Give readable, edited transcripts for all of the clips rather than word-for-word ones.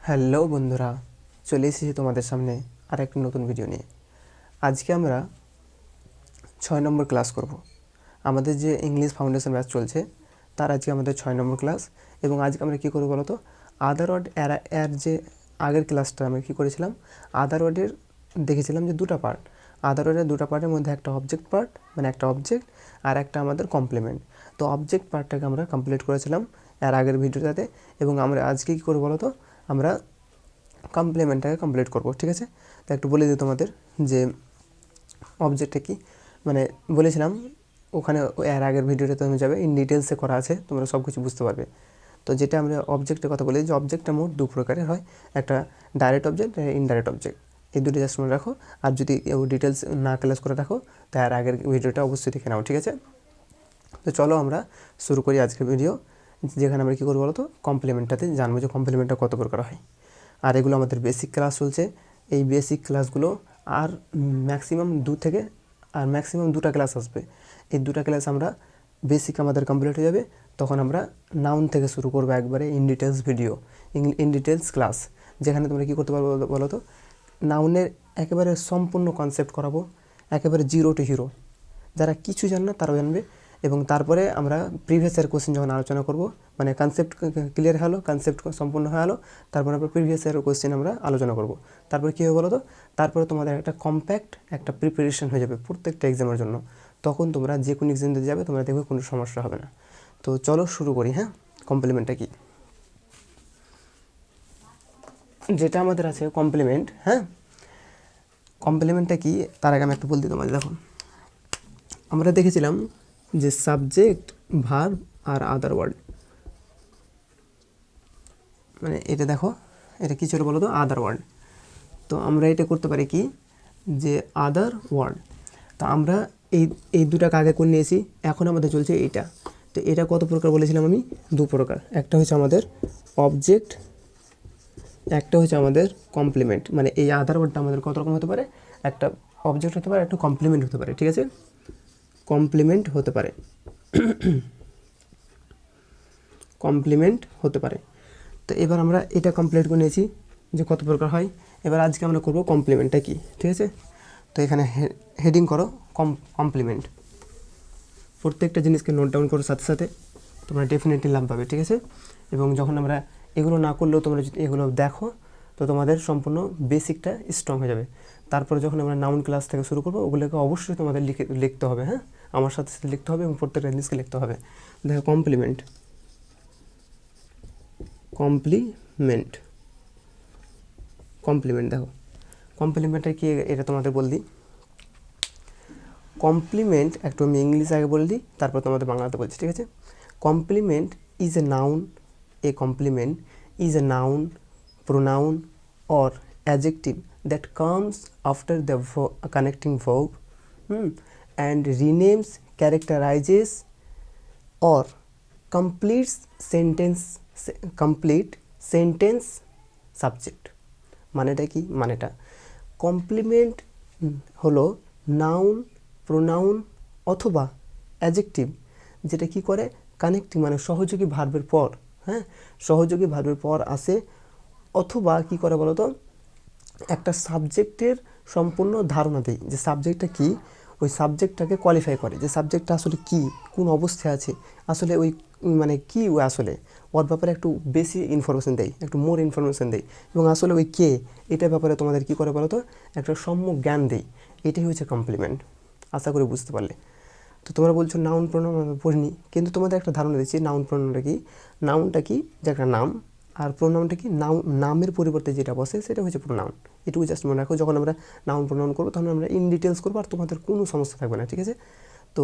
Hello বন্ধুরা, চলে এসেছি তোমাদের সামনে আর একটি নতুন ভিডিও নিয়ে। আজকে আমরা 6 নম্বর ক্লাস করব। আমাদের যে ইংলিশ ফাউন্ডেশন ব্যাচ চলছে তার আজকে আমাদের 6 নম্বর ক্লাস। এবং আজকে আমরা কী করবো বলো তো, আদার ওয়ার্ড এর যে আগের ক্লাসটা আমরা কী করেছিলাম, আদার ওয়ার্ডের দেখেছিলাম যে দুটো পার্ট। আদার ওয়ার্ডের দুটো পার্টের মধ্যে একটা অবজেক্ট পার্ট, মানে একটা অবজেক্ট, আর একটা আমাদের কমপ্লিমেন্ট। তো অবজেক্ট পার্টটাকে আমরা কমপ্লিট করেছিলাম এর আগের ভিডিওটাতে, এবং আমরা আজকে কী করবো বলো তো, আমরা কমপ্লিমেন্টটাকে কমপ্লিট করব। ঠিক আছে, তো একটু বলে দিই তোমাদের যে অবজেক্টটা কি। মানে বলেছিলাম ওখানে এর আগের ভিডিওটা তুমি যাবে, ইন ডিটেলসে করা আছে, তোমরা সব কিছু বুঝতে পারবে। তো যেটা আমরা অবজেক্টের কথা বলি, যে অবজেক্টটা মোট দু প্রকারের হয়, একটা ডাইরেক্ট অবজেক্ট আর ইনডাইরেক্ট অবজেক্ট। এই দুটো জাস্ট মনে রাখো, আর যদি ডিটেলস না ক্লাস করে রাখো তো এর আগের ভিডিওটা অবশ্যই দেখে নাও। ঠিক আছে, তো চলো আমরা শুরু করি আজকের ভিডিও, যেখানে আমরা কী করবো বলো তো, কমপ্লিমেন্টটাতে জানবো যে কমপ্লিমেন্টটা কত প্রকার হয়। আর এগুলো আমাদের বেসিক ক্লাস চলছে। এই বেসিক ক্লাসগুলো আর ম্যাক্সিমাম দুটো ক্লাস আসবে। এই দুটো ক্লাস আমরা বেসিক আমাদের কমপ্লিট হয়ে যাবে, তখন আমরা নাউন থেকে শুরু করবো একবারে in details video, in details class, যেখানে তোমরা কী করতে পারবো বলো তো, নাউনের একেবারে সম্পূর্ণ কনসেপ্ট করাবো, একেবারে জিরো টু হিরো। যারা কিছু জানে না তারাও জানবে। এবং তারপরে আমরা প্রিভিয়াস ইয়ার কোশ্চেন যখন আলোচনা করব, মানে কনসেপ্ট ক্লিয়ার হলো, কনসেপ্ট সম্পূর্ণ হয়ে গেলো, তারপরে আমরা প্রিভিয়াস ইয়ার কোশ্চেন আমরা আলোচনা করব। তারপরে কী হবে বলো তো, তারপরে তোমাদের একটা কম্প্যাক্ট একটা প্রিপারেশন হয়ে যাবে প্রত্যেকটা এক্সামের জন্য। তখন তোমরা যে কোনো এক্সাম দিতে যাবে তোমরা দেখবে কোনো সমস্যা হবে না। তো চলো শুরু করি। হ্যাঁ, কমপ্লিমেন্টটা কি, যেটা আমাদের আছে কমপ্লিমেন্ট। হ্যাঁ, কমপ্লিমেন্টটা কি তার আগে আমি একটু বলতে তোমাদের, দেখো আমরা দেখেছিলাম যে সাবজেক্ট, ভার্ব আর আদার ওয়ার্ড, মানে এটা দেখো, এটা কী ছিল বলো তো, আদার ওয়ার্ড। তো আমরা এটা করতে পারি কি, যে আদার ওয়ার্ড। তো আমরা এই এই দুটাকে আগে করে নিয়েছি, এখন আমাদের চলছে এইটা। তো এটা কত প্রকার বলেছিলাম আমি, দু প্রকার। একটা হচ্ছে আমাদের অবজেক্ট, একটা হচ্ছে আমাদের কমপ্লিমেন্ট। মানে এই আদার ওয়ার্ডটা আমাদের কত রকম হতে পারে, একটা অবজেক্ট হতে পারে, একটা কমপ্লিমেন্ট হতে পারে। ঠিক আছে, কমপ্লিমেন্ট হতে পারে, কমপ্লিমেন্ট হতে পারে। তো এবার আমরা এটা কমপ্লিট করে নিয়েছি যে কত প্রকার হয়। এবার আজকে আমরা করব কমপ্লিমেন্টটা কি। ঠিক আছে, তো এখানে হেডিং করো কমপ্লিমেন্ট। প্রত্যেকটা জিনিসকে নোট ডাউন করো সাথে সাথে, তোমরা ডেফিনেটলি লাভ পাবে। ঠিক আছে, এবং যখন আমরা এগুলো না করলেও তোমরা যদি এগুলো দেখো তো তোমাদের সম্পূর্ণ বেসিকটা স্ট্রং হয়ে যাবে। তারপরে যখন আমরা নাউন ক্লাস থেকে শুরু করবো, ওগুলোকে অবশ্যই তোমাদের লিখতে হবে। হ্যাঁ, আমার সাথে সাথে লিখতে হবে এবং প্রত্যেকটা জিনিসকে লিখতে হবে। দেখো কমপ্লিমেন্ট, কমপ্লিমেন্ট, কমপ্লিমেন্ট দেখো কমপ্লিমেন্টটা কি, এটা তোমাদের বল দিই। কমপ্লিমেন্ট একটু আমি ইংলিশ আগে বলে দিই, তারপর তোমাদের বাংলাতে বলছি। ঠিক আছে, complement is a noun, a complement is a noun, pronoun or adjective that comes after the connecting verb and renames, characterizes or completes complete sentence subject। মানেটা কি, মানেটা কমপ্লিমেন্ট হলো নাউন, প্রোনাউন অথবা অ্যাডজেক্টিভ, যেটা কি করে কানেক্টিং, মানে সহযোগী ভার্বের পর, হ্যাঁ সহযোগী ভার্বের পর আসে, অথবা কি করে বলো তো, একটা সাবজেক্টের সম্পূর্ণ ধারণা দেয় যে সাবজেক্টটা কি, ওই সাবজেক্টটাকে কোয়ালিফাই করে, যে সাবজেক্টটা আসলে কি, কোন অবস্থায় আছে, আসলে ওই মানে কি, ও আসলে ওর ব্যাপারে একটু বেশি ইনফরমেশন দেয়, একটু মোর ইনফরমেশন দেয়, এবং আসলে ওই কে এটার ব্যাপারে তোমাদের কি করে বলো তো, একটা সম্যক জ্ঞান দেয়। এটাই হচ্ছে কমপ্লিমেন্ট। আশা করি বুঝতে পারলে। তো তোমরা বলছো নাউন প্রোনাউন আমরা পড়িনি, কিন্তু তোমাদের একটা ধারণা দিচ্ছি নাউন প্রোনাউনটা কি। নাউনটা কি, যে একটা নাম, আর প্রোনাউনটা কি, নামের পরিবর্তে যেটা বসে সেটা হচ্ছে প্রোনাউন। এটুকু জাস্ট মনে রাখো, যখন আমরা নাউন প্রোনাউন করবো তখন আমরা ইন ডিটেলস করবো, আর তোমাদের কোনো সমস্যা থাকবে না। ঠিক আছে, তো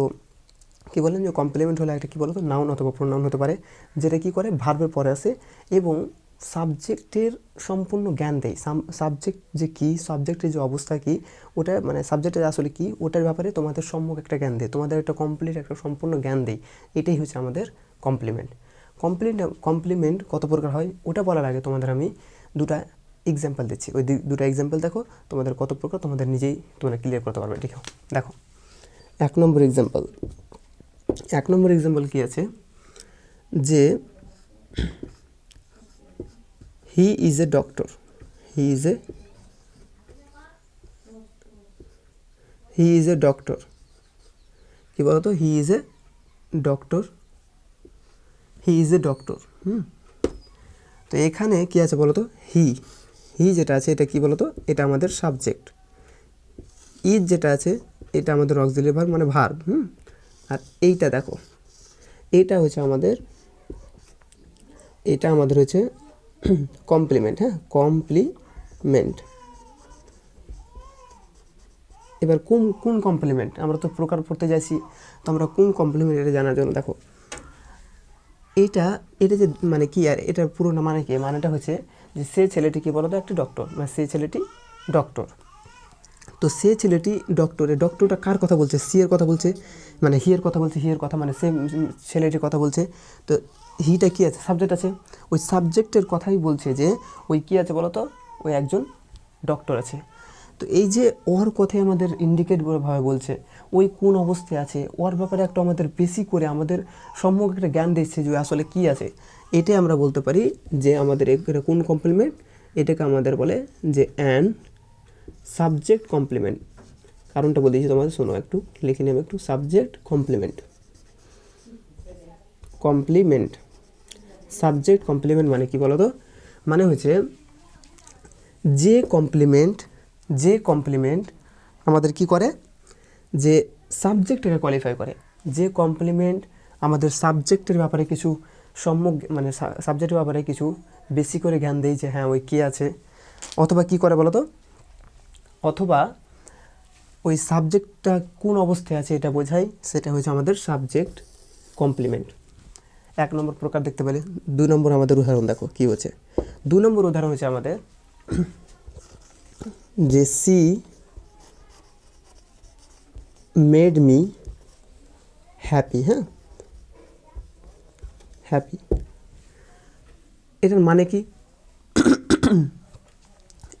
কী বললেন যে কমপ্লিমেন্ট হলে একটা কী বলো তো, নাউন অথবা প্রোনাউন হতে পারে, যেটা কী করে ভার্বের পরে আসে এবং সাবজেক্টের সম্পূর্ণ জ্ঞান দেয়। সাবজেক্ট যে কী, সাবজেক্টের যে অবস্থা কী, ওটা মানে সাবজেক্টের আসলে কী, ওটার ব্যাপারে তোমাদের সম্যক একটা জ্ঞান দেয়, তোমাদের একটা কমপ্লিট একটা সম্পূর্ণ জ্ঞান দেয়। এটাই হচ্ছে আমাদের কমপ্লিমেন্ট। কমপ্লিমেন্ট কত প্রকার হয় ওটা বলার আগে তোমাদের আমি দুটা এক্সাম্পল দিচ্ছি। ওই দুটো এক্সাম্পল দেখো, তোমাদের কত প্রকার তোমাদের নিজেই তোমরা ক্লিয়ার করতে পারবে। ঠিক আছে, দেখো এক নম্বর এক্সাম্পল কী আছে, যে he is a doctor, he is a doctor, কী বলতো, he is a doctor, he is a doctor. তো এখানে কী আছে বলো তো, হি যেটা আছে এটা কি বলো তো, এটা আমাদের সাবজেক্ট। ইজ যেটা আছে এটা আমাদের অক্সিলারি ভার্ব মানে ভার্ব। আর এইটা দেখো, এটা হচ্ছে আমাদের হচ্ছে কমপ্লিমেন্ট। হ্যাঁ, কমপ্লিমেন্ট। এবার কোন কমপ্লিমেন্ট, আমরা তো প্রকার পড়তে যাচ্ছি, তো আমরা কোন কমপ্লিমেন্ট এটা জানার জন্য দেখো, এটা যে মানে কি, আর এটার পুরো মানে কি, মানেটা হচ্ছে যে সে ছেলেটি কি বলতো একটা ডক্টর, মানে সে ছেলেটি ডক্টর। তো সে ছেলেটি ডক্টর, এই ডক্টরটা কার কথা বলছে, সি এর কথা বলছে, মানে হি এর কথা বলছে, হি এর কথা মানে সে ছেলেটির কথা বলছে। তো হিটা কি আছে, সাবজেক্ট আছে, ওই সাবজেক্টের কথাই বলছে যে ওই কি আছে বলতো, ওই একজন ডক্টর আছে। তো এই যে ওর কথাই আমাদের ইন্ডিকেট ভাবে বলছে ওই কোন অবস্থায় আছে, ওর ব্যাপারে একটা আমাদের বেশি করে আমাদের সম্মুখ একটা জ্ঞান দিচ্ছে যে আসলে কি আছে। এটাই আমরা বলতে পারি যে আমাদের এটা কোন কমপ্লিমেন্ট, এটাকে আমাদের বলে যে অ্যান সাবজেক্ট কমপ্লিমেন্ট। কারণটা বলে দিয়েছি তোমাদের, শোনো একটু, লিখে নেবে একটু, subject complement. Complement, subject complement মানে কি বলো তো, মানে হচ্ছে যে কমপ্লিমেন্ট আমাদের কি করে, যে সাবজেক্টটাকে কোয়ালিফাই করে, যে কমপ্লিমেন্ট আমাদের সাবজেক্টের ব্যাপারে কিছু মানে সাবজেক্টের ব্যাপারে কিছু বেশি করে জ্ঞান দেয় যে হ্যাঁ ওই কে আছে, অথবা কি করে বলো তো, অথবা ওই সাবজেক্টটা কোন অবস্থায় আছে এটা বোঝায়, সেটা হচ্ছে আমাদের সাবজেক্ট কমপ্লিমেন্ট। 1 নম্বর প্রকার দেখতে পেলে। 2 নম্বর আমাদের উদাহরণ দেখো কি হচ্ছে। 2 নম্বর উদাহরণ হচ্ছে আমাদের যে সি মেড মি হ্যাপি। হ্যাঁ, হ্যাপি, এটার মানে কি,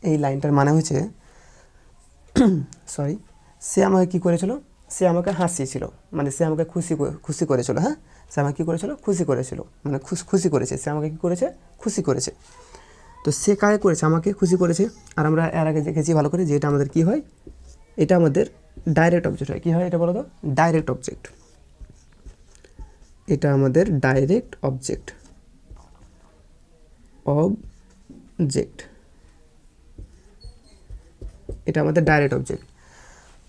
এই লাইনটার মানে হচ্ছে সরি, সে আমাকে কী করেছিল, সে আমাকে হাসিয়েছিল, মানে সে আমাকে খুশি করেছিল। হ্যাঁ, সে আমাকে কী করেছিল, খুশি করেছিল, মানে খুশি করেছে, সে আমাকে কী করেছে, খুশি করেছে। তো সে কাকে করেছে, আমাকে খুশি করেছে। আর আমরা এর আগে দেখেছি ভালো করে যে এটা আমাদের কী হয়, এটা আমাদের ডাইরেক্ট অবজেক্ট হয়। কী হয় এটা বলো তো, ডাইরেক্ট অবজেক্ট। এটা আমাদের ডাইরেক্ট অবজেক্ট, এটা আমাদের ডাইরেক্ট অবজেক্ট।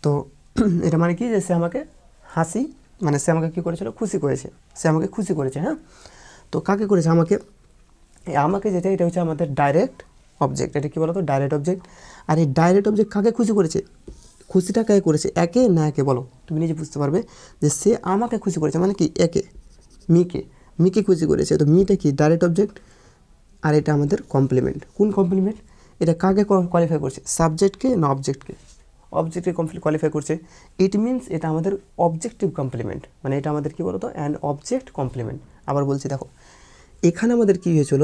তো এটা মানে কি, যে সে আমাকে মানে সে আমাকে কী করেছিল, খুশি করেছে, সে আমাকে খুশি করেছে। হ্যাঁ, তো কাকে করেছে, আমাকে যেটা, এটা হচ্ছে আমাদের ডাইরেক্ট অবজেক্ট। এটা কী বলো তো, ডাইরেক্ট অবজেক্ট। আর এই ডাইরেক্ট অবজেক্ট কাকে খুশি করেছে, খুশিটা কাকে করেছে, একে না একে বলো, তুমি নিজে বুঝতে পারবে যে সে আমাকে খুশি করেছে মানে কি, একে, মিকে খুশি করেছে। তো মিটা কি, ডাইরেক্ট অবজেক্ট। আর এটা আমাদের কমপ্লিমেন্ট। কোন কমপ্লিমেন্ট, এটা কাকে কোয়ালিফাই করছে, সাবজেক্টকে না অবজেক্টকে, অবজেক্টকে কোয়ালিফাই করছে। ইট মিনস এটা আমাদের অবজেক্টিভ কমপ্লিমেন্ট, মানে এটা আমাদের কী বলতো, অ্যান অবজেক্ট কমপ্লিমেন্ট। আবার বলছি দেখো, এখানে আমাদের কী হয়েছিল,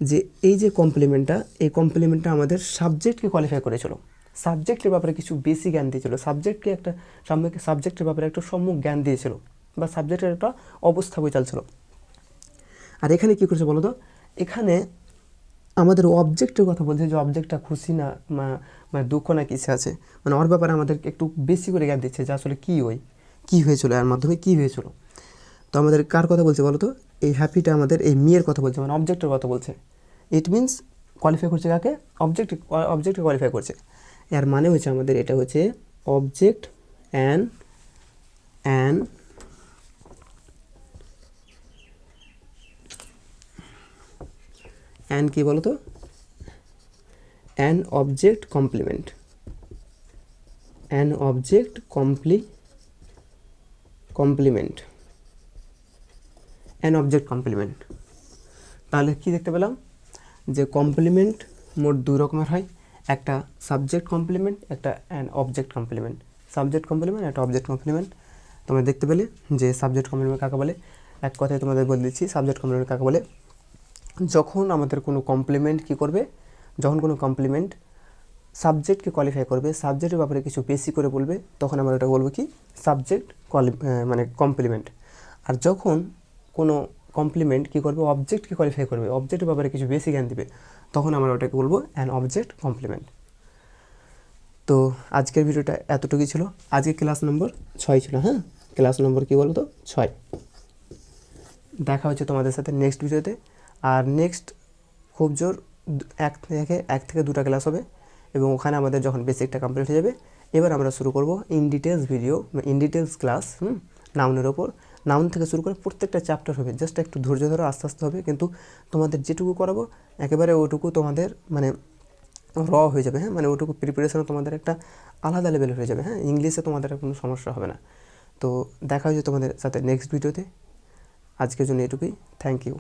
যে এই যে কমপ্লিমেন্টটা, এই কমপ্লিমেন্টটা আমাদের সাবজেক্টকে কোয়ালিফাই করেছিল, সাবজেক্টের ব্যাপারে কিছু বেশি জ্ঞান দিয়েছিল, সাবজেক্টকে একটা সাবজেক্টের ব্যাপারে একটা সম্যক জ্ঞান দিয়েছিল, বা সাবজেক্টের একটা অবস্থা বোঝাচ্ছিল। আর এখানে কী করছে বলো তো, এখানে আমাদের অবজেক্টের কথা বলছে, যে অবজেক্টটা খুশি না মানে দুঃখ না কিসে আছে, মানে ওর ব্যাপারে আমাদের একটু বেশি করে জ্ঞান দিচ্ছে যে আসলে কী হয়েছিল, এর মাধ্যমে কী হয়েছিল। তো আমাদের কার কথা বলছে বলো তো, এই হ্যাপিটা আমাদের এই মেয়ের কথা বলছে, মানে অবজেক্টের কথা বলছে। ইট মিনস কোয়ালিফাই করছে কাকে, অবজেক্টকে কোয়ালিফাই করছে। এর মানে হচ্ছে আমাদের এটা হচ্ছে অবজেক্ট অ্যান্ড কি বলো তো, an object complement, an object complement, an object complement. তাহলে কি দেখতে পেলাম, যে কমপ্লিমেন্ট মোট 2 রকমের হয়, একটা সাবজেক্ট কমপ্লিমেন্ট, একটা an object complement. Subject complement, একটা অবজেক্ট কমপ্লিমেন্ট। তোমরা দেখতে পেলে যে সাবজেক্ট কমপ্লিমেন্ট কাকে বলে। এক কথায় তোমাদের বলে দিচ্ছি সাবজেক্ট কমপ্লিমেন্ট কাকে বলে। যখন আমাদের কোনো কমপ্লিমেন্ট কী করবে, যখন কোনো কমপ্লিমেন্ট সাবজেক্টকে কোয়ালিফাই করবে, সাবজেক্টের ব্যাপারে কিছু বেশি করে বলবে, তখন আমরা এটা বলবো কি, সাবজেক্ট মানে কমপ্লিমেন্ট। আর যখন কোনো কমপ্লিমেন্ট কী করবে, অবজেক্টকে কোয়ালিফাই করবে, অবজেক্টের ব্যাপারে কিছু বেশি জ্ঞান দিবে, তখন আমরা ওটাকে বলবো অ্যান অবজেক্ট কমপ্লিমেন্ট। তো আজকের ভিডিওটা এতটুকুই ছিল। আজকে ক্লাস নম্বর 6 ছিল। হ্যাঁ, ক্লাস নম্বর কী বলো তো 6। দেখা হচ্ছে তোমাদের সাথে নেক্সট ভিডিওতে। আর নেক্সট খুব জোর এক থেকে দুটা ক্লাস হবে, এবং ওখানে আমাদের যখন বেসিকটা কমপ্লিট হয়ে যাবে, এবার আমরা শুরু করব in details video, in details class নাউনের ওপর। নাউন থেকে শুরু করে প্রত্যেকটা চ্যাপ্টার হবে, জাস্ট একটু ধৈর্য ধরো, আস্তে আস্তে হবে, কিন্তু তোমাদের যেটুকু করাবো একেবারে ওটুকু তোমাদের মানে হয়ে যাবে। হ্যাঁ, মানে ওটুকু প্রিপারেশনও তোমাদের একটা আলাদা লেভেল হয়ে যাবে। হ্যাঁ, ইংলিশে তোমাদের কোনো সমস্যা হবে না। তো দেখা হচ্ছে তোমাদের সাথে নেক্সট ভিডিওতে। আজকের জন্য এটুকুই। Thank you.